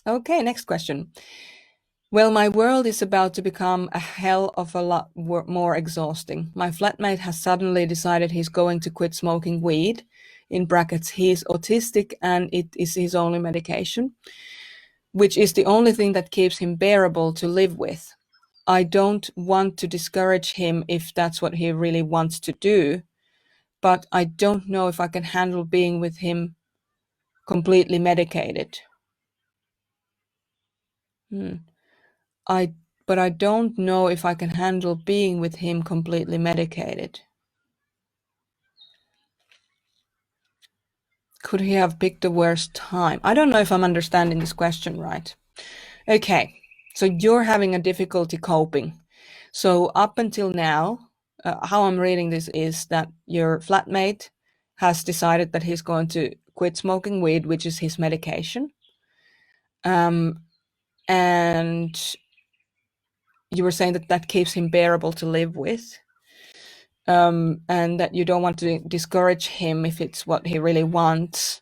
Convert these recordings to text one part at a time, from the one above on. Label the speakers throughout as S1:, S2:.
S1: Okay, next question. Well, my world is about to become a hell of a lot more exhausting. My flatmate has suddenly decided he's going to quit smoking weed. In brackets, he's autistic and it is his only medication, which is the only thing that keeps him bearable to live with. I don't want to discourage him if that's what he really wants to do, but I don't know if I can handle being with him completely medicated. Hmm. I but I don't know if I can handle being with him completely medicated. Could he have picked a worse time? I don't know if I'm understanding this question right. Okay, so you're having a difficulty coping. So up until now, how I'm reading this is that your flatmate has decided that he's going to quit smoking weed, which is his medication. And you were saying that that keeps him bearable to live with. And that you don't want to discourage him if it's what he really wants,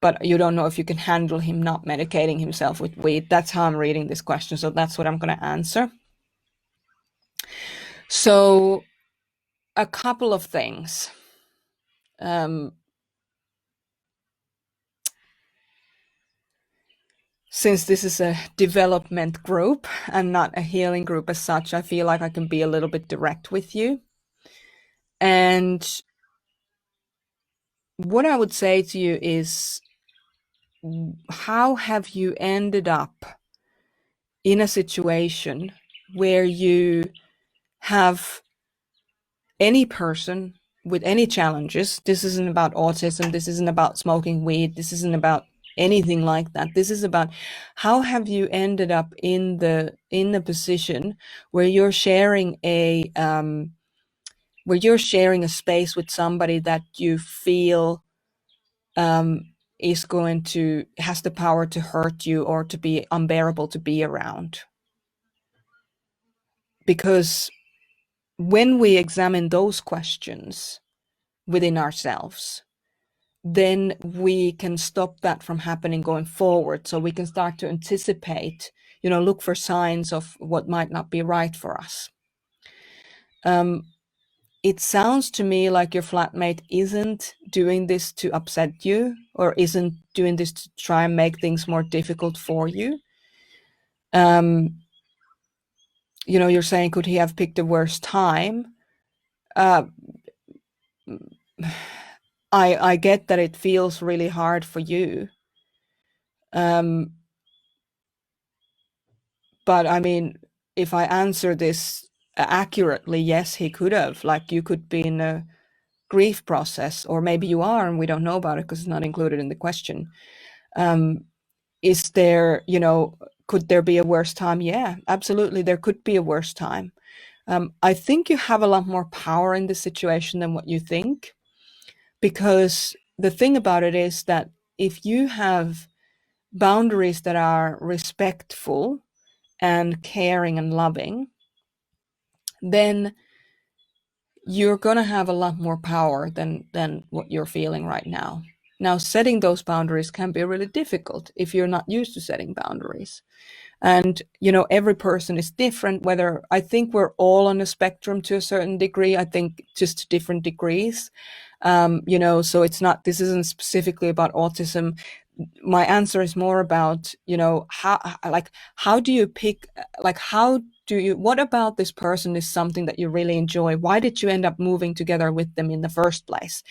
S1: but you don't know if you can handle him not medicating himself with weed. That's how I'm reading this question, so that's what I'm going to answer. So, a couple of things. Since this is a development group and not a healing group as such, I feel like I can be a little bit direct with you. And what I would say to you is, how have you ended up in a situation where you have any person with any challenges? This isn't about autism, this isn't about smoking weed, this isn't about anything like that. This is about how have you ended up in the position where you're sharing a space with somebody that you feel is going to has the power to hurt you or to be unbearable to be around. Because when we examine those questions within ourselves, then we can stop that from happening going forward. So we can start to anticipate, look for signs of what might not be right for us. It sounds to me like your flatmate isn't doing this to upset you or isn't doing this to try and make things more difficult for you. You're saying, could he have picked a worse time? I get that it feels really hard for you. But I mean, if I answer this accurately, yes, he could have. Like, you could be in a grief process, or maybe you are and we don't know about it because it's not included in the question. Is there, could there be a worse time? Yeah, absolutely. There could be a worse time. I think you have a lot more power in this situation than what you think, because the thing about it is that if you have boundaries that are respectful and caring and loving, then you're going to have a lot more power than what you're feeling right now. Now, setting those boundaries can be really difficult if you're not used to setting boundaries. And, every person is different, whether I think we're all on a spectrum to a certain degree. I think just different degrees. So this isn't specifically about autism. My answer is more about, how do you pick, what about this person is something that you really enjoy? Why did you end up moving together with them in the first place?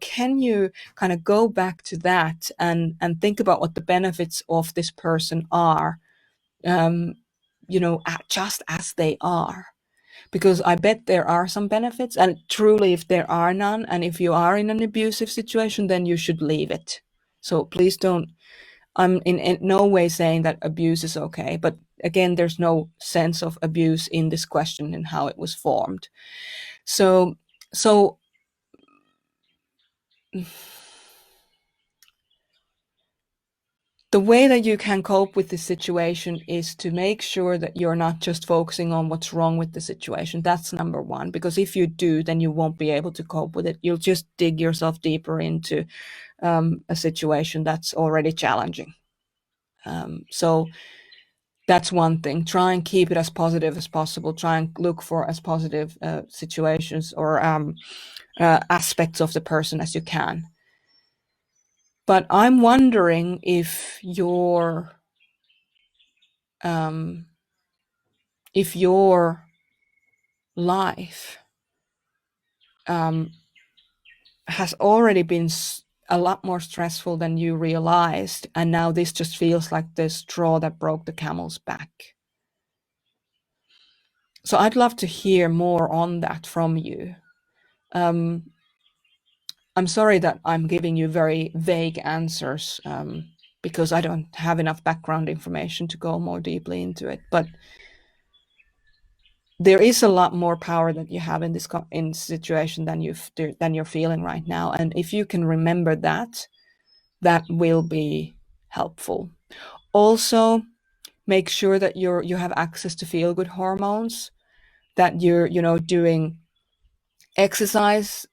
S1: Can you kind of go back to that and think about what the benefits of this person are, just as they are? Because I bet there are some benefits, and truly, if there are none, and if you are in an abusive situation, then you should leave it. So please don't, I'm in no way saying that abuse is okay, but again, there's no sense of abuse in this question and how it was formed. So the way that you can cope with this situation is to make sure that you're not just focusing on what's wrong with the situation. That's number one, because if you do, then you won't be able to cope with it. You'll just dig yourself deeper into a situation that's already challenging. So that's one thing. Try and keep it as positive as possible. Try and look for as positive situations or aspects of the person as you can. But I'm wondering um, if your life has already been a lot more stressful than you realized, and now this just feels like the straw that broke the camel's back. So I'd love to hear more on that from you. I'm sorry that I'm giving you very vague answers, because I don't have enough background information to go more deeply into it. But there is a lot more power that you have in this situation than you're feeling right now, and if you can remember that, that will be helpful. Also, make sure that you have access to feel good hormones, that you're doing exercise,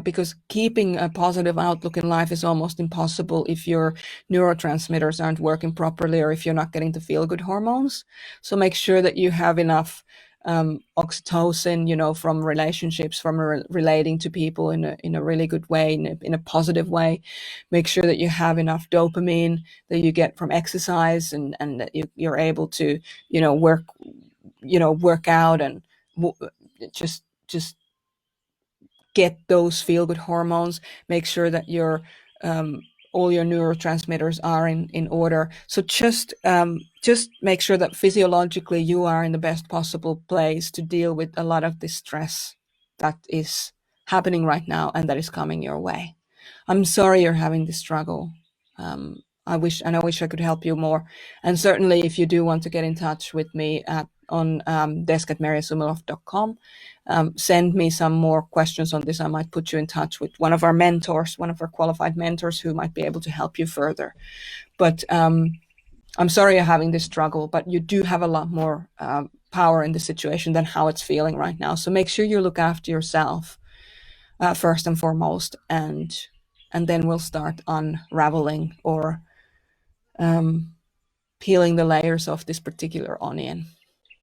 S1: because keeping a positive outlook in life is almost impossible if your neurotransmitters aren't working properly or if you're not getting the feel good hormones. So make sure that you have enough oxytocin, from relationships, from relating to people in a really good way, in a positive way. Make sure that you have enough dopamine that you get from exercise, and that you're able to work out and just get those feel good hormones. Make sure that all your neurotransmitters are in order. So just make sure that physiologically you are in the best possible place to deal with a lot of the stress that is happening right now and that is coming your way. I'm sorry you're having this struggle. I wish I could help you more. And certainly, if you do want to get in touch with me on desk@merjasumiloff.com, send me some more questions on this. I might put you in touch with one of our mentors, one of our qualified mentors, who might be able to help you further. But I'm sorry you're having this struggle, but you do have a lot more power in the situation than how it's feeling right now. So make sure you look after yourself first and foremost, and then we'll start unraveling or peeling the layers of this particular onion.